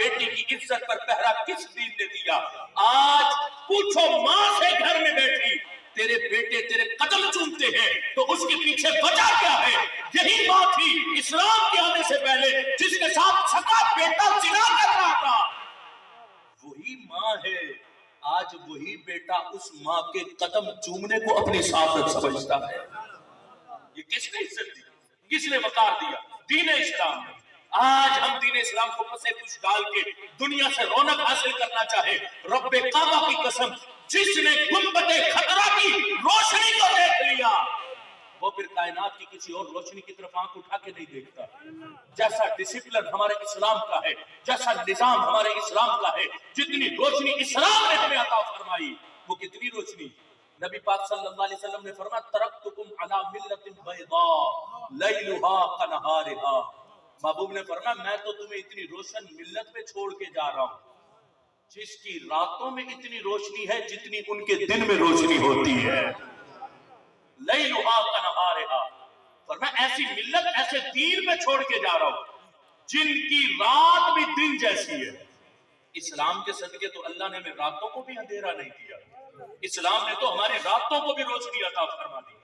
بیٹی کی عزت پر پہرا کس دین نے دیا؟ آج پوچھو ماں سے گھر میں بیٹھی تیرے بیٹے تیرے قدم چومتے ہیں تو اس کے پیچھے وجہ کیا ہے؟ یہی ماں تھی اسلام کے آنے سے پہلے جس کے ساتھ سگا بیٹا زنا کر رہا تھا، وہی ماں ہے آج وہی بیٹا اس ماں کے قدم چومنے کو اپنی سعادت سمجھتا ہے۔ یہ کس نے عزت دی؟ کس نے وقار دیا؟ دین اسلام نے۔ آج ہم دین اسلام کو پسے کچھ ڈال کے دنیا سے رونق حاصل کرنا چاہے، رب کعبہ کی قسم جس نے گنبد خطرہ کی روشنی کو دیکھ لیا وہ پھر کائنات کی کسی اور روشنی کی طرف آنکھ اٹھا کے نہیں دیکھتا۔ جیسا ڈسپلن ہمارے اسلام کا ہے، جیسا نظام ہمارے اسلام کا ہے، جتنی روشنی اسلام نے ہمیں عطا فرمائی وہ کتنی روشنی۔ نبی پاک صلی اللہ علیہ وسلم نے فرمایا ترکتکم علی ملت بیضاء لیلھا کنہارھا، محبوب نے فرمایا میں تو تمہیں اتنی روشن ملت پہ چھوڑ کے جا رہا ہوں جس کی راتوں میں اتنی روشنی ہے جتنی ان کے دن میں روشنی ہوتی ہے۔ لیلھا کنہارھا، فرمایا ایسی ملت ایسے دین میں چھوڑ کے جا رہا ہوں جن کی رات بھی دن جیسی ہے۔ اسلام کے صدقے تو اللہ نے ہمیں راتوں کو بھی اندھیرا نہیں دیا، اسلام نے تو ہماری راتوں کو بھی روشنی عطا فرما دی۔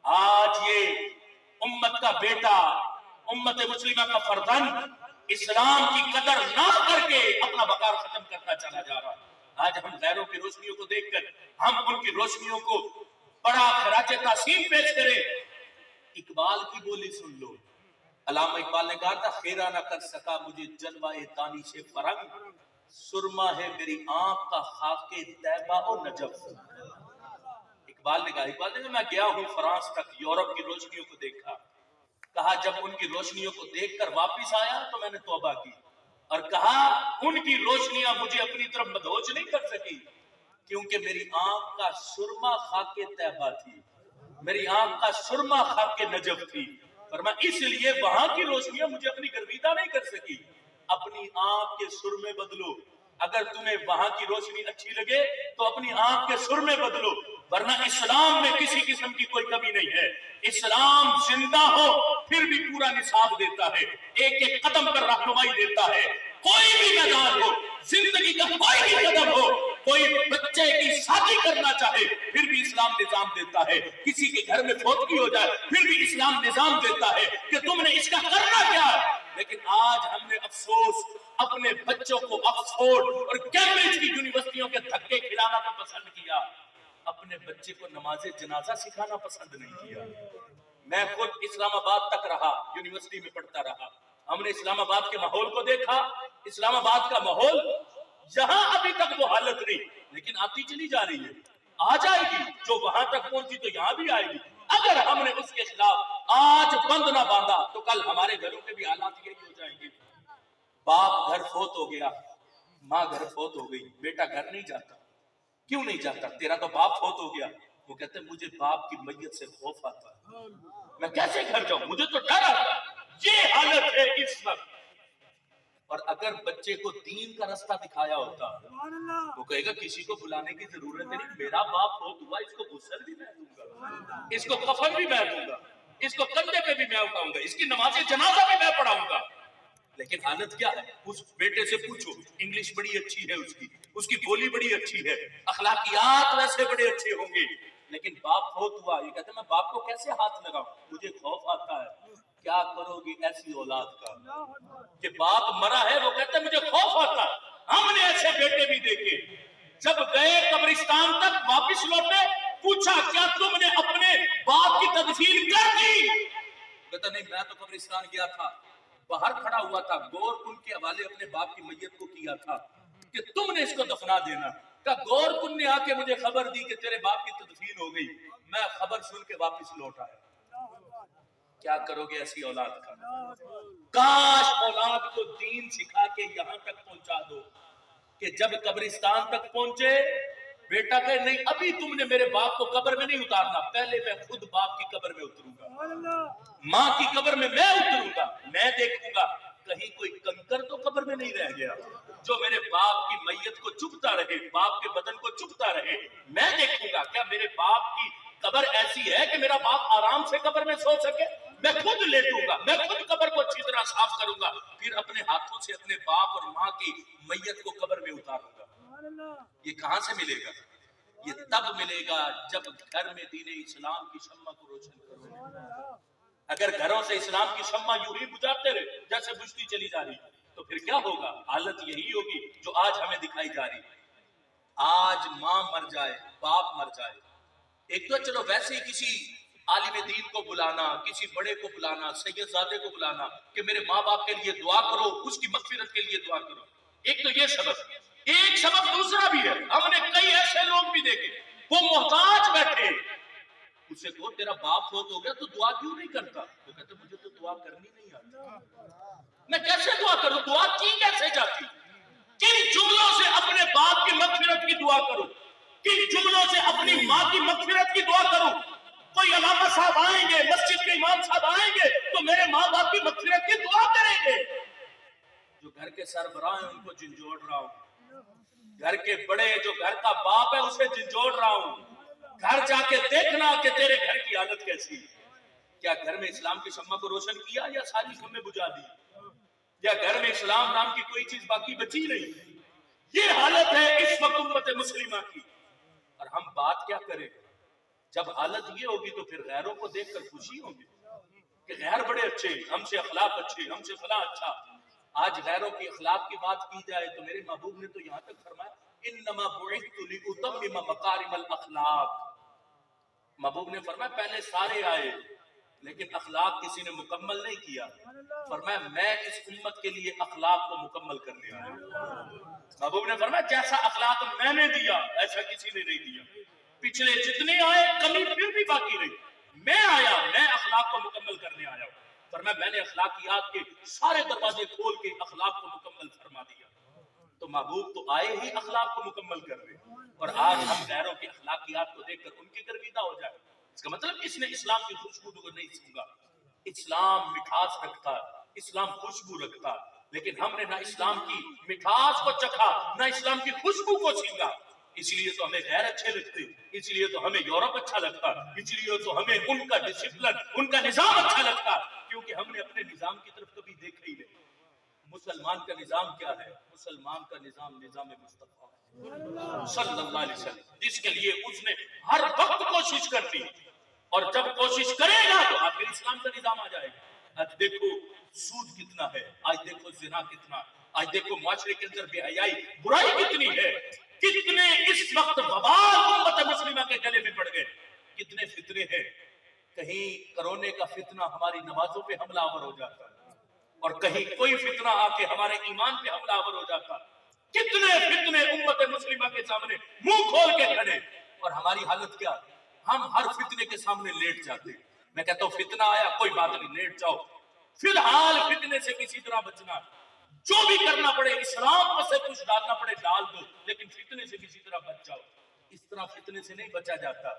آج یہ امت کا بیٹا، امت مسلمہ کا فرزند اسلام کی قدر نہ کر کے اپنا وقار ختم کرتا چلا جا رہا ہے۔ آج ہم غیروں کی روشنیوں کو دیکھ کر ہم ان کی روشنیوں کو بڑا خراج تحسین پیش کریں۔ اقبال کی بولی سن لو، علامہ اقبال نے کہا تھا خیرہ نہ کر سکا مجھے جلوہ دانش فرنگ، سرما ہے میری آنکھ کا خاک طیبہ و نجف۔ اقبال نے کہا میں گیا ہوں فرانس تک، یورپ کی روشنیوں کو دیکھا، کہا جب ان کی روشنیوں کو دیکھ کر واپس آیا تو میں نے توبہ کی اور کہا ان کی روشنیاں مجھے اپنی طرف مدہوش نہیں کر سکی کیونکہ میری آنکھ کا سرما خاک طیبہ تھی، میری آنکھ کا سرما خاک نجف تھی، فرمایا اس لیے وہاں کی روشنیاں مجھے اپنی گرویدہ نہیں کر سکی۔ اپنی آنکھ کے سرمے بدلو، اگر تمہیں وہاں کی روشنی اچھی لگے تو اپنی آنکھ کے سرمے بدلو، ورنہ اسلام میں کسی قسم کی کوئی کمی نہیں ہے۔ اسلام زندہ ہو پھر بھی پورا نصاب دیتا ہے، ایک ایک قدم پر رہنمائی دیتا ہے۔ کوئی بھی میدان ہو، زندگی کا کوئی بھی قدم ہو، کوئی بچے کی شادی کرنا چاہے پھر بھی اسلام نظام دیتا ہے، کسی کے گھر میں فوتگی ہو جائے پھر بھی اسلام نظام دیتا ہے کہ تم نے اس کا کرنا کیا ہے۔ لیکن آج ہم نے افسوس اپنے بچوں کو آکسفورڈ اور کیمبرج کی یونیورسٹیوں کے دھکے کھلانا تو پسند کیا، اپنے بچے کو نماز جنازہ سکھانا پسند نہیں کیا۔ میں خود اسلام آباد تک رہا، یونیورسٹی میں پڑھتا رہا، ہم نے اسلام آباد کے ماحول کو دیکھا۔ اسلام آباد کا ماحول یہاں ابھی تک وہ حالت نہیں، لیکن آتی چلی جا رہی ہے، آ جائے گی، جو وہاں تک پہنچی تو یہاں بھی آئے گی۔ اگر ہم نے اس کے خلاف آج بند نہ باندھا تو کل ہمارے گھروں کے بھی حالات یہی ہو جائیں گے۔ باپ گھر فوت ہو گیا، ماں گھر فوت ہو گئی، بیٹا گھر نہیں جاتا، کیوں نہیں جاتا؟ تیرا تو باپ فوت ہو گیا۔ وہ کہتے ہیں مجھے باپ کی میت سے خوف آتا ہے، میں کیسے گھر جاؤں، مجھے تو ڈر آتا ہے۔ یہ حالت ہے اس وقت۔ اور اگر بچے کو دین کا رستہ دکھایا ہوتا وہ کہے گا کسی کو بلانے کی ضرورت نہیں، میرا باپ فوت ہوا، اس کو غسل بھی میں دوں گا، اس کو کفن بھی میں دوں گا، اس کو کندھے پہ بھی میں اٹھاؤں گا، اس کی نماز جنازہ بھی میں پڑھاؤں گا۔ لیکن حالت کیا ہے؟ اس بیٹے سے پوچھو، انگلش بڑی اچھی ہے اس کی بولی بڑی اچھی ہے، اخلاقیات ویسے بڑے اچھے ہوں گے، لیکن باپ فوت ہوا، یہ کہتے ہیں میں باپ کو کیسے ہاتھ لگاؤں، مجھے خوف آتا ہے۔ کیا کرو گی ایسی اولاد کا کہ باپ مرا ہے، وہ کہتے ہیں مجھے خوف آتا ہے۔ ہم نے ایسے بیٹے بھی دیکھے، جب گئے قبرستان تک واپس لوٹے، پوچھا کیا تم نے اپنے باپ کی تدفین کر دی؟ کہتا نہیں میں تو قبرستان گیا تھا، باہر کھڑا ہوا تھا، گور کن کے حوالے اپنے باپ کی میت کو کیا تھا کہ تم نے اس کو دفنا دینا۔ کہ گور کن نے آ کے مجھے خبر دی کہ تیرے باپ کی تدفین ہو گئی، میں خبر سن کے واپس لوٹ آیا۔ کیا کرو گے ایسی اولاد کا؟ کاش اولاد کو دین سکھا کے یہاں تک پہنچا دو کہ جب قبرستان تک پہنچے بیٹا کہ نہیں ابھی تم نے میرے باپ کو قبر میں نہیں اتارنا، پہلے میں خود باپ کی قبر میں اتروں گا، ماں کی قبر میں اتروں گا، میں دیکھوں گا کہیں کوئی کنکر تو قبر میں نہیں رہ گیا جو میرے باپ کی میت کو چبھتا رہے، باپ کے بدن کو چبھتا رہے۔ میں دیکھوں گا کیا میرے باپ کی قبر ایسی ہے کہ میرا باپ آرام سے قبر میں سو سکے، میں خود لیٹوں گا، میں خود قبر کو اچھی طرح साफ करूंगा, फिर अपने हाथों से अपने बाप और माँ की मैयत को कब्र में उतारूंगा। ये कहां से मिलेगा? ये तब मिलेगा जब घर में दीन इस्लाम की शम्मा को रोशन करो। अगर घरों से इस्लाम की शम्मा यूं ही बुझाते रहे जैसे बुझती चली जा रही, तो फिर क्या होगा? हालत यही होगी जो आज हमें दिखाई जा रही। आज मां मर जाए, बाप मर जाए, एक तो चलो वैसे ही किसी आलिम दीन को बुलाना, किसी बड़े को बुलाना, सैयदजादे को बुलाना कि मेरे माँ बाप के लिए दुआ करो, उसकी मगफिरत के लिए दुआ करो, एक तो ये सबब। एक सबब दूसरा भी है, हमने कई ऐसे लोग भी देखे, वो मोहताज बैठे, उसे को तेरा बाप फोत हो गया तो दुआ क्यों नहीं करता? वो कहते मुझे तो दुआ करनी नहीं आती, मैं कैसे दुआ करूं? दुआ की कैसे जाती? किन जुमलों से अपने बाप की मगफिरत की दुआ करूं, किन जुमलों से अपनी माँ की मगफिरत की दुआ करूं? कोई अलामा साहब आएंगे, मस्जिद के इमाम साहब आएंगे तो मेरे माँ बाप की मगफिरत की दुआ करेंगे। जो घर के सरबराह हैं उनको झंझोड़ रहा हूं, घर के बड़े जो घर का बाप है उसे झंझोड़ रहा हूं। घर जाके देखना कि तेरे घर की हालत कैसी है। क्या घर में इस्लाम की शम्मा को रोशन किया या सारी शम्में बुझा दी? या घर में इस्लाम नाम की कोई चीज बाकी बची नहीं? ये हालत है इस वक्त उम्मत मुस्लिमा की। और हम बात क्या करें? जब हालत ये होगी तो फिर गैरों को देखकर खुशी होगी कि गैर बड़े अच्छे, हमसे अखलाक अच्छे, हमसे फला अच्छा। आज गैरों की अखलाक की बात की जाए तो मेरे महबूब ने तो यहाँ तक फरमाया, इन्नमा बुइस्तु लिउतम्मिम मकारिमल अखलाक। महबूब ने फरमाया पहले सारे आए लेकिन अखलाक किसी ने मुकम्मल नहीं किया। फरमाया मैं इस उम्मत के लिए अखलाक को मुकम्मल करने आया। महबूब ने फरमाया जैसा अखलाक मैंने दिया ऐसा किसी ने नहीं दिया। पिछले जितने आए कमी फिर भी बाकी रही, मैं आया, मैं अखलाक को मुकम्मल करने आया। फरमाया मैंने अखलाकियात के सारे दरवाजे खोल के अखलाक को मुकम्मल फरमा दिया। तो महबूब तो आए ही अखलाक को मुकम्मल कर रहे, और आज हम गैरों की अखलाकियात को देखकर उनकी गर्विदा हो जाए। इसका मतलब इसने इस्लाम की खुशबू को नहीं सूंघा। इस्लाम मिठास रखता, इस्लाम खुशबू रखता, लेकिन हमने ना इस्लाम की मिठास को चखा ना इस्लाम की खुशबू को सींगा। इसलिए तो हमें गैर अच्छे लगते, इसलिए तो हमें यूरोप अच्छा लगता, इसलिए तो हमें उनका डिसिप्लिन, उनका निजाम अच्छा लगता, क्योंकि हमने अपने निजाम की तरफ कभी देखा ही नहीं। मुसलमान का निजाम क्या है? मुसलमान का निजाम निजाम मुस्तफा सल्लल्लाहु अलैहि वसल्लम, जिसके लिए उसने हर वक्त कोशिश करनी, और जब कोशिश करेगा तो आखिर इस्लाम का निजाम आ जाएगा। आज देखो सूद कितना है, आज देखो जिना कितना, आज देखो मुआशरे के अंदर बेहयाई बुराई कितनी है, कितने इस वक्त बवाल उम्मत मुस्लिमा के गले में पड़ गए, कितने फितने हैं। कहीं कोरोना का फितना हमारी नमाजों पे हमलावर हो जाता है, और कहीं कोई फितना आके हमारे ईमान पे हमलावर हो जाता। कितने फितने उम्मत मुस्लिमा के सामने मुंह खोल के खड़े, और हमारी हालत क्या? हम हर फितने के सामने लेट जाते। मैं कहता हूँ फितना आया कोई बात नहीं, लेट जाओ, फिलहाल फितने से किसी तरह बचना, जो भी करना पड़े, इस्लाम को से कुछ डालना पड़े डाल दो, लेकिन फितने से किसी तरह बच जाओ। इस तरह फितने से नहीं बचा जाता।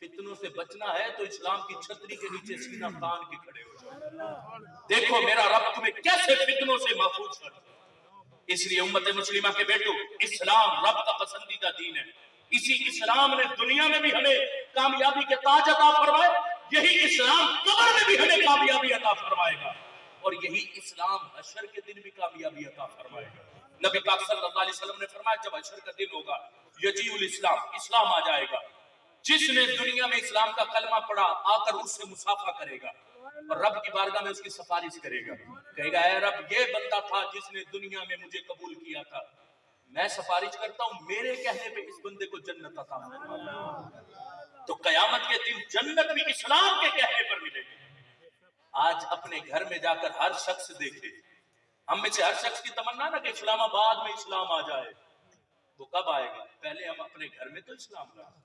फितनों से बचना है तो इस्लाम की छतरी के नीचे सीना तान के खड़े हो जाओ। देखो मेरा रब तुम्हें कैसे फितनों से महफूज कर। इसलिए उम्मत मुस्लिमा के बेटो, इस्लाम रब का पसंदीदा दीन है। इसी इस्लाम ने दुनिया में भी हमें कामयाबी के ताज अता फरमाए, यही इस्लाम कब्र में भी हमें कामयाबी अता फरमाएगा, और यही इस्लाम हशर के दिन भी कामयाबी अता फरमाएगा। नबी पाक सल्लल्लाहु अलैहि वसल्लम ने फरमाया जब हशर का दिन होगा यजीउल इस्लाम, इस्लाम आ जाएगा। जिसने दुनिया में इस्लाम का कलमा पढ़ा आकर उससे मुसाफा करेगा और रब की बारगाह में उसकी सिफारिश करेगा, कहेगा ऐ रब ये बंदा था जिसने दुनिया में मुझे कबूल किया था, मैं सिफारिश करता हूं मेरे कहने पे इस बंदे को जन्नत अता फरमा। तो कयामत के दिन जन्नत भी इस्लाम के कहने पर मिलेगी। आज अपने घर में जाकर हर शख्स देखे, हम में से हर शख्स की तमन्ना ना कि इस्लामाबाद में इस्लाम आ जाए। वो कब आएगा? पहले हम अपने घर में तो इस्लाम लाए,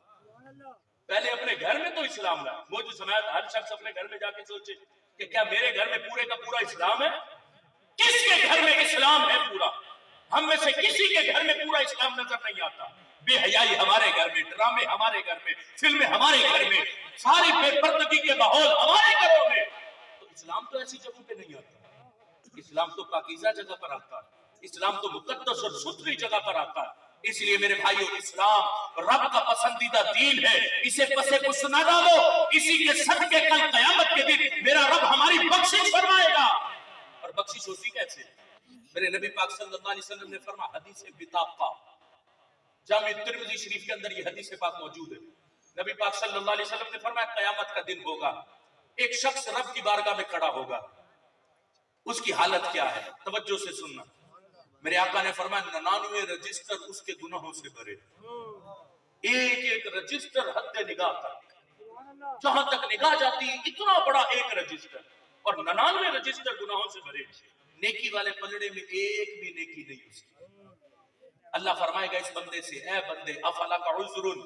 पहले अपने घर में तो इस्लाम लाए। वो जो समाज हर शख्स अपने घर में जाके सोचे कि क्या मेरे घर में पूरे का पूरा इस्लाम है? किसके घर में इस्लाम है पूरा? हम में से किसी के घर में पूरा इस्लाम नजर नहीं आता। बेहयाई हमारे घर में, ड्रामे हमारे घर में, फिल्में हमारे घर में, सारी बेपर्दगी के माहौल हमारे घरों में। तो इस्लाम तो ऐसी जगहों पे नहीं आता। इस्लाम तो पाकीज़ा जगह पर आता है, इस्लाम तो मुकद्दस और सुथरी जगह पर आता है। इसलिए मेरे भाइयों, इस्लाम रब का पसंदीदा दीन है, इसे पसे कुछ ना डालो। इसी के सदके कल कयामत के दिन मेरा रब हमारी बख्शिश फरमाएगा। और और बख्शिश होती कैसे? मेरे नबी पाक सल्लल्लाहु अलैहि वसल्लम ने फरमाया, हदीस बिताका, जामी तिर्मिज़ी शरीफ के अंदर ये हदीस पाक मौजूद है। नबी पाक सल्लल्लाहु अलैहि वसल्लम ने फरमाया, कयामत का दिन होगा, एक शख्स रब की बारगाह में खड़ा होगा, उसकी हालत क्या है? तवज्जो से सुनना। मेरे आका ने फरमाया, 99 रजिस्टर उसके गुनाहों से भरे, एक एक रजिस्टर हद निगाह तक, जहां तक निगाह जाती है इतना बड़ा एक रजिस्टर, और 99 रजिस्टर गुनाहों से भरे। नेकी वाले पलड़े में एक भी नेकी नहीं उसकी। अल्लाह फरमाएगा इस बंदे से, ऐ बंदे, अफला का उज़्रुन,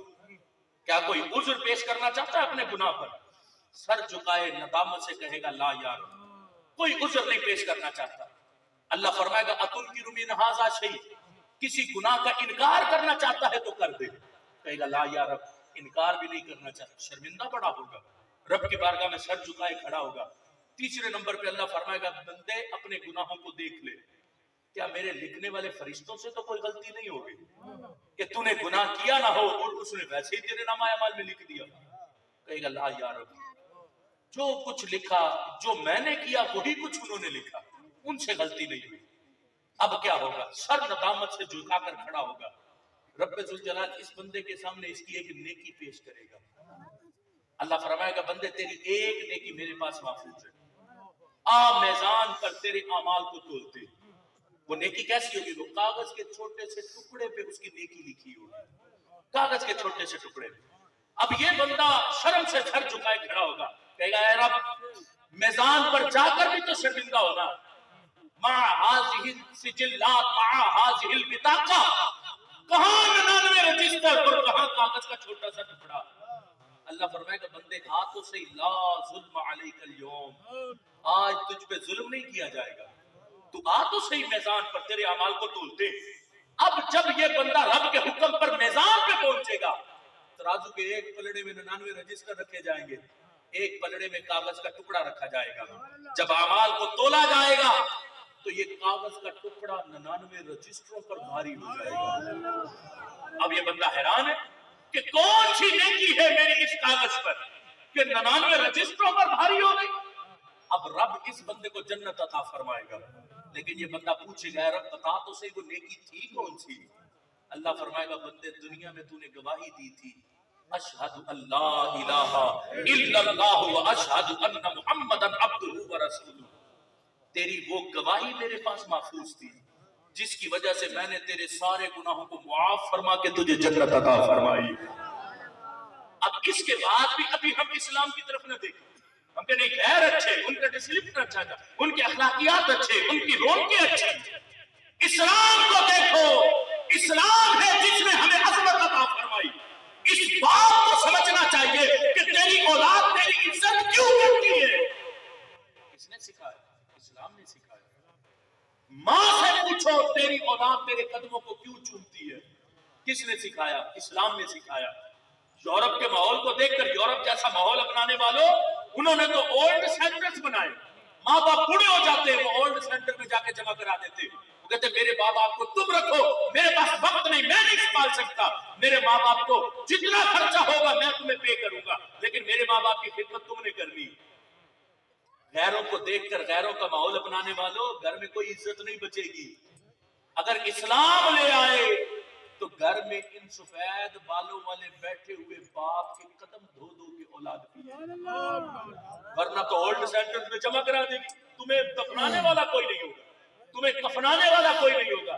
क्या कोई उज़्र पेश करना चाहता है अपने गुनाह पर? सर झुकाए नदामत से कहेगा, ला यार, कोई उज़्र नहीं पेश करना चाहता। अल्लाह फरमाएगा, अतुनकिरु मिन हाज़ा शै, किसी गुनाह का इनकार करना चाहता है तो कर दे। कहेगा, ला यार, इनकार भी नहीं करना चाहता, शर्मिंदा बड़ा होगा, रब की बारगाह में सर झुकाए खड़ा होगा। तीसरे नंबर पे अल्लाह फरमाएगा, बंदे अपने गुनाहों को देख ले, क्या मेरे लिखने वाले फरिश्तों से तो कोई गलती नहीं होगी कि तूने गुनाह किया ना हो और उसने वैसे ही तेरे नामा अमाल में लिख दिया? कहेगा, ला यार, जो कुछ लिखा, जो मैंने किया वही कुछ उन्होंने लिखा, उनसे गलती नहीं हुई। अब क्या होगा? सर नदामत से झुकाकर खड़ा होगा। रब्बे जुल जलाल इस बंदे के सामने इसकी एक नेकी पेश करेगा। अल्लाह फरमाएगा, बंदे तेरी एक नेकी मेरे पास महफूज है, आ मैदान पर तेरे अमाल को तोलते। वो नेकी कैसी होगी? वो कागज के छोटे से टुकड़े पे उसकी नेकी लिखी होगी, कागज के छोटे से टुकड़े पे। अब ये बंदा शर्म से सर झुकाए खड़ा होगा, कहेगा, ऐ रब, मैदान पर जाकर भी तो शर्मिंदा होना, मा हाज़िहिल सिजिल्लात मा हाज़िहिल बिताका, कहां 99 रजिस्टर और कहां कागज का छोटा सा टुकड़ा। अल्लाह फरमाएगा, बंदे आ तो सही, ला जुल्म अलैकल यौम, आज तुझ पे जुल्म नहीं किया जाएगा, तू आ तो सही मैदान पर, तेरे अमाल को तोलते। अब जब ये बंदा रब के हुक्म पर मैदान पे पहुंचेगा, तराजू के एक पलड़े में 99 रजिस्टर रखे जाएंगे, एक पलड़े में कागज का टुकड़ा रखा जाएगा। जब अमाल को तोला जाएगा तो ये कागज का टुकड़ा 99 रजिस्टरों पर भारी हो जाएगा। अब ये बंदा हैरान है कि कौन सी नेकी है मेरी इस कागज पर कि 99 रजिस्टरों पर भारी हो गई। अब रब इस बंदे को जन्नत अता फरमाएगा, लेकिन ये बंदा पूछेगा, रब बता तो सही वो नेकी थी कौन सी? अल्लाह फरमाएगा, बंदे दुनिया में तूने गवाही दी थी, अशहदु अल्ला इलाहा इल्लल्लाह व अशहदु अन्ना मुहम्मदन अब्दुहु व रसूलुहु। तेरी वो गवाही मेरे पास महफूज थी, जिसकी वजह से मैंने तेरे सारे गुनाहों को मुआफ फरमा के तुझे जन्नत अता फरमाई। अब इसके बाद भी अभी हम इस्लाम की तरफ न देखें, हम कहते नहीं गैर अच्छे, उनका डिसिप्लिन अच्छा था, उनके अखलाकियात अच्छे, उनकी रौनकें अच्छी। इस्लाम को देखो, इस्लाम है जिसने हमें अज़मत अता फरमाई। इस बात को समझना चाहिए कि तेरी औलाद तेरी इज्जत क्यों करती है। किसने सिखाया? इस्लाम ने सिखाया। माँ से पूछो, तेरी औलाद तेरे कदमों को क्यों चूमती है? किसने सिखाया? इस्लाम ने सिखाया। यूरोप के माहौल को देखकर, यूरोप जैसा माहौल अपनाने वालों, उन्होंने तो ओल्ड सेंटर्स बनाए। माँ बाप बूढ़े हो जाते हैं, वो ओल्ड सेंटर में जाके जमा करा देते। वो कहते मेरे माँ बाप को तुम रखो, मेरे पास वक्त नहीं, मैं नहीं संभाल सकता। मेरे माँ बाप को जितना खर्चा होगा मैं तुम्हें पे करूंगा, लेकिन मेरे माँ बाप की खिदमत तुमने करनी। गैरों को देखकर गैरों का माहौल अपनाने वालों, घर में कोई इज्जत नहीं बचेगी। अगर इस्लाम ले आए तो घर में इन सफेद बालों वाले बैठे हुए बाप के कदम धो धो के औलाद की, वरना तो ओल्ड सेंटर्स में जमा करा देगी। तुम्हें दफनाने वाला कोई नहीं होगा, तुम्हें कफनाने वाला कोई नहीं होगा,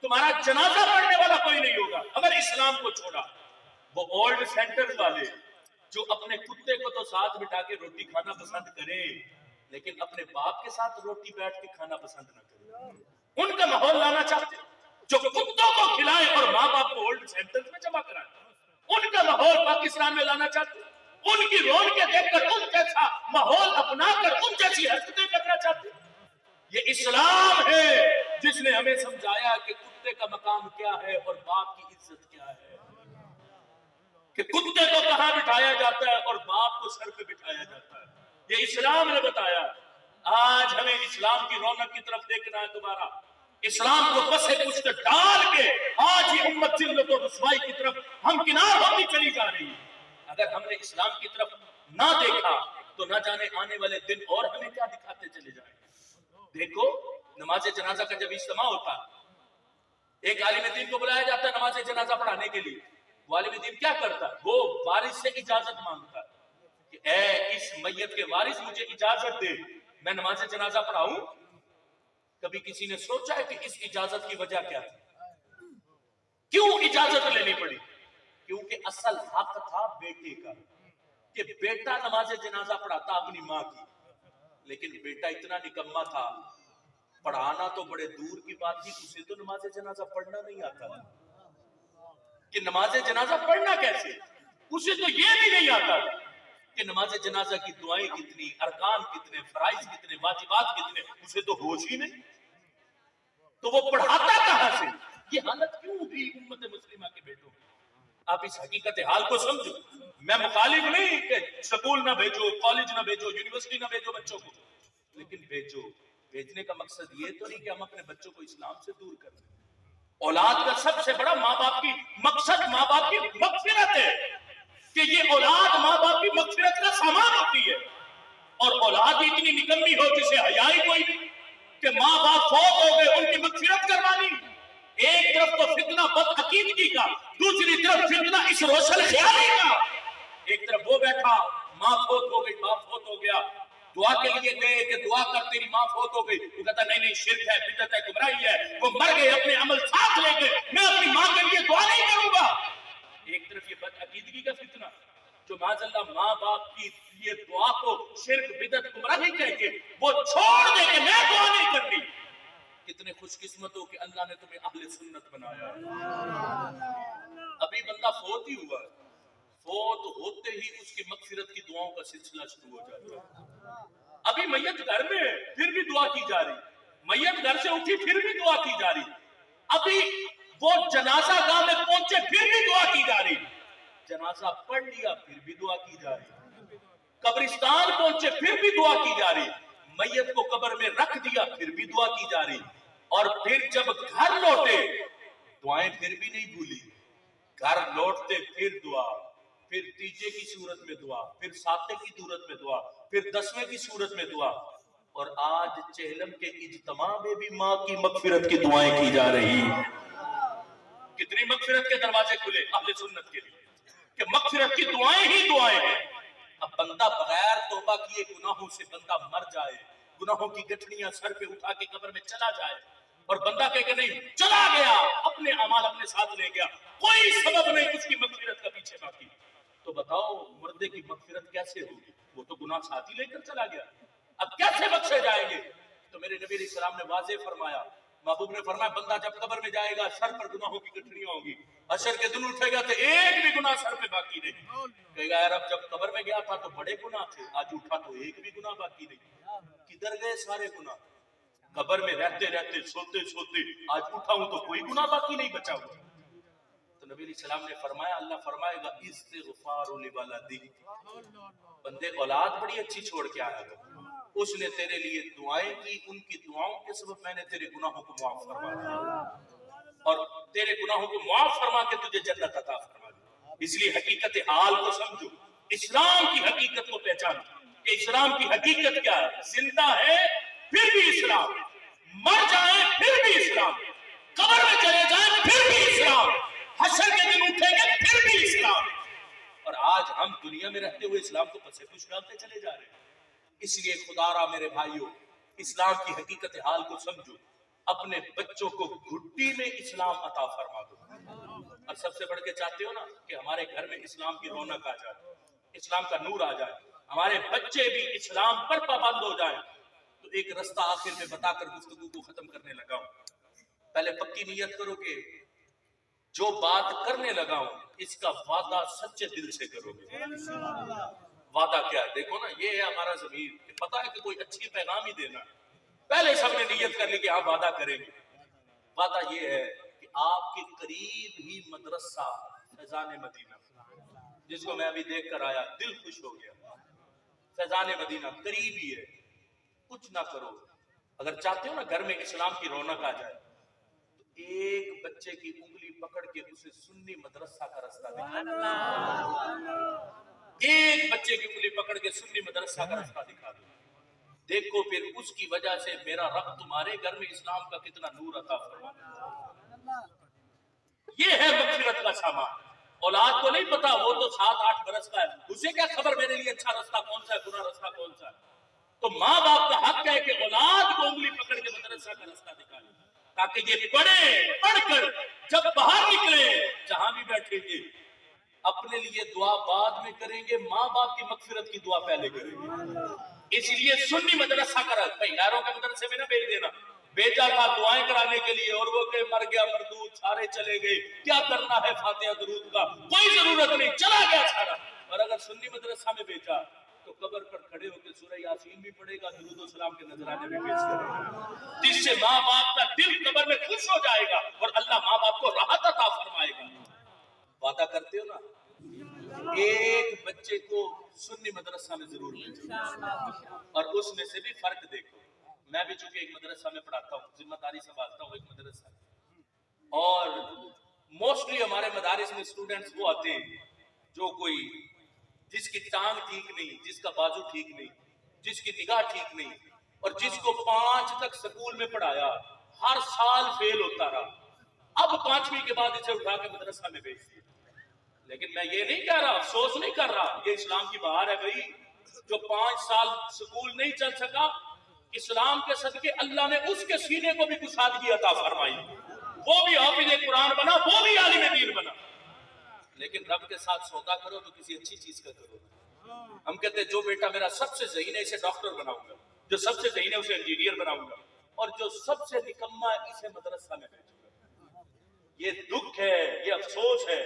तुम्हारा जनाजा पढ़ने वाला कोई नहीं होगा अगर इस्लाम को छोड़ा। वो ओल्ड सेंटर्स वाले जो अपने कुत्ते को तो साथ बिठा के रोटी खाना पसंद करें, लेकिन अपने बाप के साथ रोटी बैठ के खाना पसंद न करें, उनका माहौल लाना चाहते। जो कुत्तों को खिलाए और माँ बाप को ओल्ड सेंटर्स में जमा कराए, उनका माहौल पाकिस्तान में लाना चाहते। उनकी रौनकें देखकर उन जैसा माहौल अपनाकर उन जैसी हरकतें करना चाहते। ये इस्लाम है जिसने हमें समझाया कि कुत्ते का मकाम क्या है और बाप की इज्जत क्या है, कि कुत्ते को कहां बिठाया जाता है और बाप को सर पे बिठाया जाता है। ये इस्लाम ने बताया। आज हमें इस्लाम की रौनक की तरफ देखना है दोबारा। इस्लाम को बसे कुछ डाल के आज ये उम्मत जिल्लत और रुसवाई की तरफ हम किनार होती चली जा रही है। अगर हमने इस्लाम की तरफ ना देखा तो ना जाने आने वाले दिन और हमें क्या दिखाते चले जाएंगे। देखो नमाज जनाजा का जब इज्तिमा होता है, एक आलिम दीन को बुलाया जाता है नमाज जनाजा पढ़ाने के लिए। वो आलिम दीन क्या करता है, वो वारिस से इजाजत मांगता है कि ए इस मैयत के वारिस मुझे इजाजत दे, मैं नमाज जनाजा पढ़ाऊं। कभी किसी ने सोचा है कि इस इजाजत की वजह क्या थी, क्यों इजाजत लेनी पड़ी? क्योंकि असल हक था बेटे का कि बेटा नमाज जनाजा पढ़ाता अपनी माँ की, लेकिन बेटा इतना निकम्मा था, पढ़ाना तो बड़े दूर की बात थी, उसे तो नमाज जनाजा पढ़ना नहीं आता था कि नमाज जनाजा पढ़ना कैसे, उसे तो ये भी नहीं आता कि नमाज जनाजा की दुआएं कितनी, अरकान कितने, फराइज कितने, वाजिबात कितने, उसे तो होश ही नहीं। तो वो पढ़ाता कहां से? ये हालत क्यों हुई उम्मत मुस्लिमा के बेटों? आप इस हकीकत हाल को समझो। मैं मुखालिफ नहीं कि स्कूल ना भेजो, कॉलेज ना भेजो, यूनिवर्सिटी ना भेजो बच्चों को, लेकिन भेजो। भेजने का मकसद ये तो नहीं कि हम अपने बच्चों को इस्लाम से दूर कर दें। औलाद का सबसे बड़ा माँ बाप की मकसद, माँ बाप की मगफिरत है कि ये औलाद माँ बाप की मगफिरत का सामान होती है। और औलाद इतनी निकम्मी हो जिसे हया ही कोई नहीं कि माँ बाप फौत हो गए उनकी मगफिरत करवानी। एक तरफ तो फितना बदअकीदगी का, दूसरी तरफ फितना इस रोशन ख्याली का। एक तरफ वो बैठा, माँ फौत हो गई, बाप फौत हो गया, दुआ के लिए गए कि दुआ कर तेरी माँ फौत हो गई, वो कहता नहीं नहीं शिर्क है, बिदअत है, गुमराही है। वो मर गए अपने अमल साथ लेके, मैं अपनी माँ के लिए दुआ नहीं करूंगा। एक तरफ ये बदअकीदगी का फितना जो माज़अल्लाह माँ बाप की ये दुआ को शिर्क, बिदअत, गुमराही कह के वो छोड़ दे के मैं दुआ नहीं करनी। कितने खुशकिस्मत हो कि अल्लाह ने तुम्हें अहले सुन्नत बनाया। अभी बंदा फौत ही हुआ, फौत होते ही उसकी मगफिरत की दुआओं का सिलसिला शुरू हो जाता है। अभी मैयत घर में है फिर भी दुआ की जा रही, मैयत घर से उठी फिर भी दुआ की जा रही, अभी वो जनाजा गाह में पहुंचे फिर भी दुआ की जा रही, जनाजा पढ़ लिया फिर भी दुआ की जा रही, कब्रिस्तान पहुंचे फिर भी दुआ की जा रही, मैयत को कब्र में रख दिया फिर भी दुआ की जा रही, और फिर जब घर लौटे दुआएं फिर भी नहीं भूली, घर लौटते फिर दुआ, फिर तीजे की सूरत में दुआ, फिर साते की सूरत में दुआ, फिर 10वें की सूरत में दुआ। और आज चेहलम के इज्तिमा में भी माँ की मगफिरत की दुआएं की जा रही। कितनी मगफिरत के दरवाजे खुले अहले सुन्नत के लिए कि मगफिरत की दुआएं ही दुआएं हैं। अब बंदा बगैर तौबा किए गुनाहों से बंदा मर जाए, गुनाहों की गठड़ियां सर पे उठा के कब्र में चला जाए, और बंदा कहे कि नहीं चला गया, अपने अमाल अपने साथ ले गया, कोई सबब नहीं उसकी मगफिरत का पीछे बाकी, तो बताओ मुर्दे की मगफिरत कैसे होगी? वो तो गुनाह साथ ही लेकर चला गया, अब कैसे बख्शे जाएंगे? तो मेरे नबी अलैहिस्सलाम ने वाज़ेह फरमाया, महबूब ने फरमाया बंदा जब कब्र में जाएगा सर पर गुनाहों की गठड़ियां होंगी, हशर के दिन उठेगा तो एक भी गुनाह सर पे बाकी नहीं। कहेगा यार अब जब कब्र में गया था तो बड़े गुनाह थे, आज उठा तो एक भी गुनाह बाकी नहीं, किधर गए सारे गुनाह? कब्र में रहते रहते सोते सोते आज उठाऊं तो कोई गुनाह बाकी नहीं बचा हुआ। तो नबी सलाम ने फरमाया, अल्लाह फरमाएगा इस्तिग़फ़ारु लिवलदी, बंदे औलाद बड़ी अच्छी छोड़ के आया था, उसने तेरे लिए दुआएं की, उनकी दुआओं के सबब मैंने तेरे गुनाहों को माफ फरमा दिया, और तेरे गुनाहों को माफ फरमा के तुझे जन्नत अता फरमा दी। इसलिए हकीकत हाल को समझो, इस्लाम की हकीकत को पहचानो कि इस्लाम की हकीकत क्या है। जिंदा है फिर भी इस्लाम, मर जाए फिर भी इस्लाम, कब्र में चले जाए फिर भी इस्लाम, हश्र के दिन उठेंगे फिर भी इस्लाम। और आज हम दुनिया में रहते हुए इस्लाम को पसे कुछ डालते चले जा रहे हैं। इसलिए खुदारा मेरे भाइयों, इस्लाम की हकीकत हाल को समझो, अपने बच्चों को घुट्टी में इस्लाम अता फरमा दो। और सबसे बढ़ के चाहते हो ना कि हमारे घर में इस्लाम की रौनक आ जाए, इस्लाम का नूर आ जाए, हमारे बच्चे भी इस्लाम पर पाबंद हो जाए, तो एक रास्ता आखिर में बताकर गुफ्तगू को खत्म करने लगा हूं। पहले पक्की नियत करो कि जो बात करने लगा हूं इसका वादा सच्चे दिल से करोगे। वादा क्या है? देखो ना, ये है हमारा ज़मीर, पता है कि कोई अच्छी पैगाम ही देना, पहले सबने नियत कर ली कि आप वादा करेंगे। वादा ये है कि आपके करीब ही मदरसा फैजान मदीना, जिसको मैं अभी देख कर आया, दिल खुश हो गया। फैजान मदीना करीब ही है, कुछ ना करो। अगर चाहते हो ना घर में इस्लाम की रौनक आ जाए, तो एक बच्चे की उंगली पकड़ के उसे सुन्नी मदरसा का रास्ता दिखा दो। एक बच्चे की उंगली पकड़ के सुन्नी मदरसा का रास्ता दिखा दो। دیکھو پھر اس کی وجہ سے میرا رب تمہارے گھر میں اسلام کا کتنا نور عطا فرماتا ہے۔ یہ ہے مغفرت کا سامان۔ اولاد کو نہیں پتا، وہ تو 7-8 برس کا ہے، اسے کیا خبر میرے لیے اچھا رستہ کون سا ہے، برا رستہ کون سا ہے۔ تو ماں باپ کا حق ہے کہ اولاد کو انگلی پکڑ کے مدرسہ کا رستہ دکھائے، تاکہ یہ پڑھے، پڑھ کر جب باہر نکلے، جہاں بھی بیٹھیں گے اپنے لیے دعا بعد میں کریں گے، ماں باپ کی مغفرت کی دعا پہلے کریں گے۔ اس لیے سنی مدرسہ کرا، بھائی غیروں کے مدرسے میں نہ بھیج دینا۔ بیٹا تھا دعائیں کرانے کے لیے اور وہ کہ مر گیا مردود، سارے چلے گئے، کیا کرنا ہے فاتحہ درود کا، کوئی ضرورت نہیں، چلا گیا سارا۔ اور اگر سنی مدرسہ میں بیچا تو قبر پر کھڑے ہو کے سورہ یاسین بھی پڑھے گا، درود و سلام کے نذرانے بھی پیش کرے گا، جس سے ماں باپ کا دل قبر میں خوش ہو جائے گا اور اللہ ماں باپ کو راحت عطا فرمائے گا۔ وعدہ کرتے ہو نا، ایک بچے کو سنی مدرسہ میں ضرور بھیجو، اور اس میں سے بھی فرق دیکھو۔ میں بھی چونکہ ایک مدرسہ میں پڑھاتا ہوں، ذمہ داری سنبھالتا ہوں ایک مدرسہ، اور موسٹلی ہمارے مدارس میں اسٹوڈنٹس وہ آتے ہیں جو کوئی جس کی ٹانگ ٹھیک نہیں، جس کا بازو ٹھیک نہیں، جس کی نگاہ ٹھیک نہیں، اور جس کو 5 تک سکول میں پڑھایا ہر سال فیل ہوتا رہا، اب 5ویں کے بعد اسے اٹھا کے مدرسہ میں بھیج دیا۔ لیکن میں یہ نہیں کہہ رہا، افسوس نہیں کر رہا، یہ اسلام کی بہار ہے بھائی۔ جو 5 سال سکول نہیں چل سکا، اسلام کے صدقے اللہ نے اس کے سینے کو بھی کشادگی عطا فرمائی، وہ بھی حافظ قرآن بنا، وہ بھی عالم دین بنا۔ لیکن رب کے ساتھ سودا کرو تو کسی اچھی چیز کا کرو۔ ہم کہتے ہیں جو بیٹا میرا سب سے ذہین ہے اسے ڈاکٹر بناؤں گا، جو سب سے ذہین ہے اسے انجینئر بناؤں گا، اور جو سب سے نکما ہے اسے مدرسہ میں بھیجوں گا۔ یہ دکھ ہے، یہ افسوس ہے۔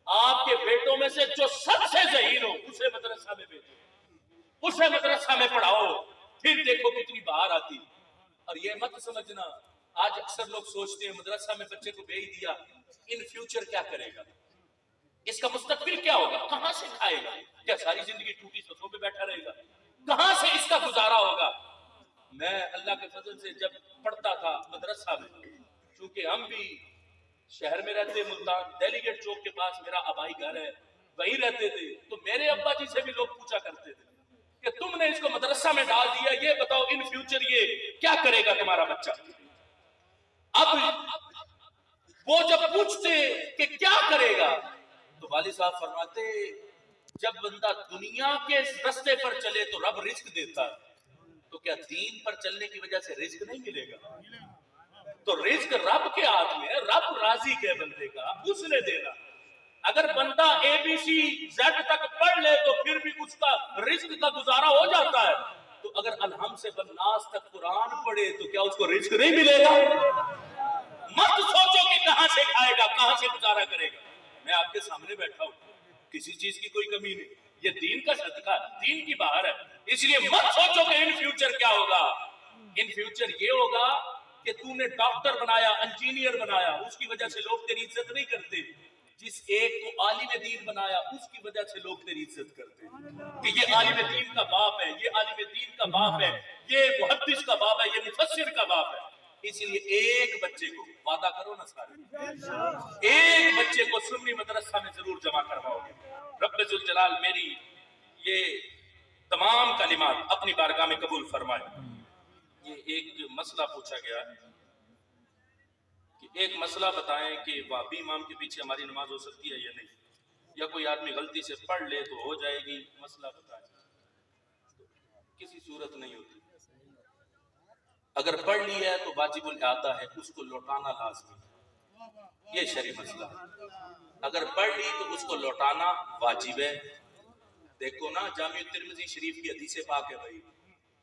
آپ کے بیٹوں میں سے جو سب سے ذہین ہو اسے مدرسہ میں بھیجو، اسے مدرسہ میں پڑھاؤ، پھر دیکھو کتنی بہار آتی۔ اور یہ مت سمجھنا، آج اکثر لوگ سوچتے ہیں مدرسہ میں بچے کو بھیج دیا، ان فیوچر کیا کرے گا، اس کا مستقبل کیا ہوگا، کہاں سے کھائے گا، کیا ساری زندگی ٹوٹی سسوں پہ بیٹھا رہے گا، کہاں سے اس کا گزارا ہوگا۔ میں اللہ کے فضل سے جب پڑھتا تھا مدرسہ میں، چونکہ ہم بھی شہر میں رہتے، ملتان دہلی گیٹ چوک کے پاس میرا آبائی گھر ہے، وہی رہتے تھے، تو میرے ابا جی سے بھی لوگ پوچھا کرتے تھے کہ تم نے اس کو مدرسہ میں ڈال دیا، یہ بتاؤ ان فیوچر یہ کیا کرے گا تمہارا بچہ۔ اب وہ جب پوچھتے کہ کیا کرے گا تو والد صاحب فرماتے جب بندہ دنیا کے رستے پر چلے تو رب رزق دیتا ہے، تو کیا دین پر چلنے کی وجہ سے رزق نہیں ملے گا؟ تو رزق رب کے ہاتھ میں ہے، رب راضی کے بندے کا، اس نے دینا۔ اگر بندہ ABC Z تک پڑھ لے تو پھر بھی اس کا رزق کا گزارا ہو جاتا ہے، تو اگر الحم سے بالناس تک قرآن پڑھے تو کیا اس کو رزق نہیں ملے گا؟ مت سوچو کہ کہاں سے کھائے گا، کہاں سے گزارا کرے گا۔ میں آپ کے سامنے بیٹھا ہوں، کسی چیز کی کوئی کمی نہیں، یہ دین کا صدقہ، دین کی بہار ہے۔ اس لیے مت سوچو کہ ان فیوچر کیا ہوگا، ان فیوچر یہ ہوگا کہ تو نے ڈاکٹر بنایا، انجینئر بنایا، اس کی وجہ سے لوگ تیری عزت نہیں کرتے۔ جس ایک کو عالم دین بنایا اس کی وجہ سے لوگ تیری عزت کرتے ہیں کہ یہ عالم دین کا باپ ہے، یہ عالم دین کا باپ ہے، یہ محدث کا باپ ہے، یہ مفسر کا باپ ہے۔ اس لیے ایک بچے کو وعدہ کرو نا سارے، ایک بچے کو سنی مدرسہ میں ضرور جمع کرواؤ گے۔ رب ذوالجلال میری یہ تمام کلمات اپنی بارگاہ میں قبول فرمائے۔ یہ ایک مسئلہ پوچھا گیا کہ ایک مسئلہ بتائیں کہ وہابی امام کے پیچھے ہماری نماز ہو سکتی ہے یا نہیں، یا کوئی آدمی غلطی سے پڑھ لے تو ہو جائے گی، مسئلہ بتائیں۔ کسی صورت نہیں ہوتی، اگر پڑھ لی ہے تو واجب الاعادہ ہے، اس کو لوٹانا لازمی ہے، یہ شرعی مسئلہ ہے۔ اگر پڑھ لی تو اس کو لوٹانا واجب ہے۔ دیکھو نا جامع ترمذی شریف کی حدیث پاک ہے بھائی،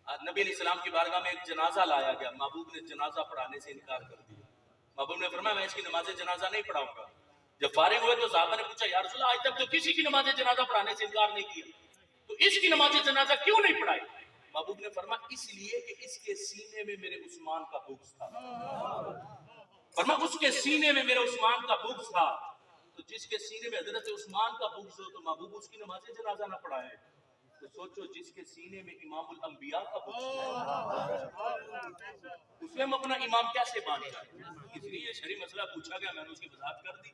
نبی علیہ السلام کی بارگاہ میں ایک جنازہ لایا گیا، محبوب نے جنازہ پڑھانے سے انکار کر دیا۔ محبوب نے فرمایا میں اس کی نماز جنازہ نہیں پڑھاؤں گا۔ جب فارغ ہوئے تو صحابہ نے پوچھا یا رسول اللہ آج تک تو کسی کی نماز جنازہ پڑھانے سے انکار نہیں کیا، تو اس کی نماز جنازہ کیوں نہیں پڑھائی؟ محبوب نے فرمایا اس لیے کہ اس کے سینے میں میرے عثمان کا بغض تھا۔ فرمایا اس کے سینے میں میرے عثمان کا بغض تھا، تو جس کے سینے میں حضرت عثمان کا بغض ہو تو محبوب اس کی نماز جنازہ نہ پڑھائے، تو سوچو جس کے سینے میں امام الانبیاء کا بغض ہے اسے ہم اپنا امام کیسے مان جائیں؟ اس لیے شرعی مسئلہ پوچھا گیا، میں نے اس کی وضاحت کر دی۔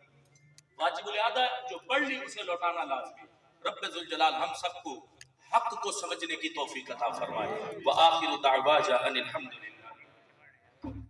واجب الادا جو پڑھ لی اسے لوٹانا لازمی۔ رب ذوالجلال ہم سب کو حق کو سمجھنے کی توفیق عطا فرمائے. وآخر دعوانا ان الحمد للہ.